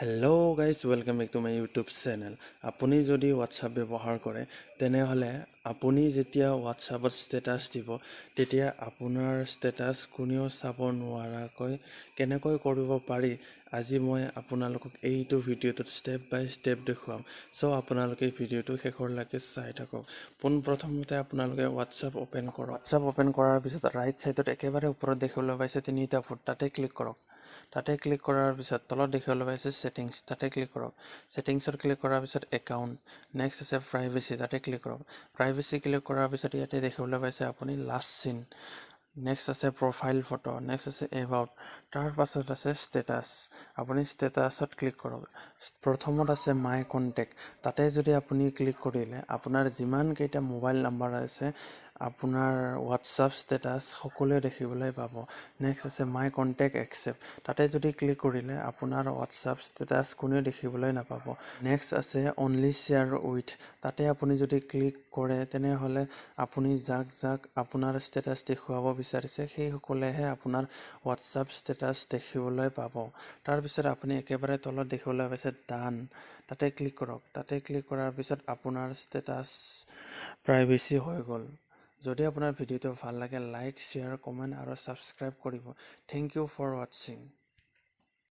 Hello guys, welcome back to my YouTube channel. আপুনি যদি WhatsApp ব্যৱহাৰ কৰে তেনেহলে আপুনি যেতিয়া WhatsAppত ষ্টেটাস দিব তেতিয়া আপোনাৰ ষ্টেটাস কোনেও চাব নোৱাৰাকৈ কেনেকৈ কৰিব পাৰি আজি মই আপোনালোকক এইটো ভিডিঅ'টোত ষ্টেপ বাই ষ্টেপ দেখুৱাম সো আপোনালোকে ভিডিঅ'টো শেষৰলৈকে চাই থাকক প্ৰথমতে আপোনালোকে WhatsApp ওপেন কৰক WhatsApp ওপেন কৰাৰ পিছত ৰাইট সাইডত একেবাৰে ওপৰত দেখিবলৈ পাইছে তিনিটা ফুট তাতে ক্লিক কৰক তাতে ক্লিক কৰাৰ পিছত তলত দেখিবলৈ পাইছে সেটিংস তাতে ক্লিক কৰক সেটিংসত ক্লিক কৰাৰ পিছত একাউন্ট নেক্সট আছে প্ৰাইভেচি তাতে ক্লিক কৰক প্ৰাইভেচি ক্লিক কৰাৰ পিছত ইয়াতে দেখিবলৈ পাইছে আপুনি লাষ্ট সিন নেক্সট আছে প্ৰফাইল ফটো নেক্সট আছে এবাউট তাৰ পাছত আছে স্ট্যাটাস আপুনি স্ট্যাটাসত ক্লিক কৰক প্ৰথমত আছে মাই কন্টেক্ট তাতে যদি আপুনি ক্লিক কৰিলে আপোনাৰ যিমান কেইটা মোবাইল নাম্বাৰ আছে আপোনাৰ WhatsApp স্ট্যাটাস সকলোৱে দেখিবলৈ পাব নেক্সট আছে মাই কন্টেক্ট একসেপ্ট তাতে যদি ক্লিক কৰিলে আপোনাৰ WhatsApp স্ট্যাটাস কোনেও দেখিবলৈ নাপাব নেক্সট আছে অনলি শেয়াৰ উইথ তাতে আপুনি যদি ক্লিক কৰে তেনেহলে আপুনি যাক আপোনাৰ স্ট্যাটাস দেখুৱাব বিচাৰিছে সেই সকলেহে আপোনাৰ WhatsApp স্ট্যাটাস দেখিবলৈ পাব তাৰ পিছত আপুনি একেবাৰে তলত দেখিবলৈ পাইছে ডান তাতে ক্লিক কৰক তাতে ক্লিক কৰাৰ পিছত আপোনাৰ স্ট্যাটাস প্ৰাইভেচি হৈ গ'ল যদি আপোনাৰ ভিডিঅ'টো ভাল লাগে লাইক শেয়াৰ কমেন্ট আৰু সাবস্ক্ৰাইব কৰিব থ্যাংক ইউ ফৰ ওয়াচিং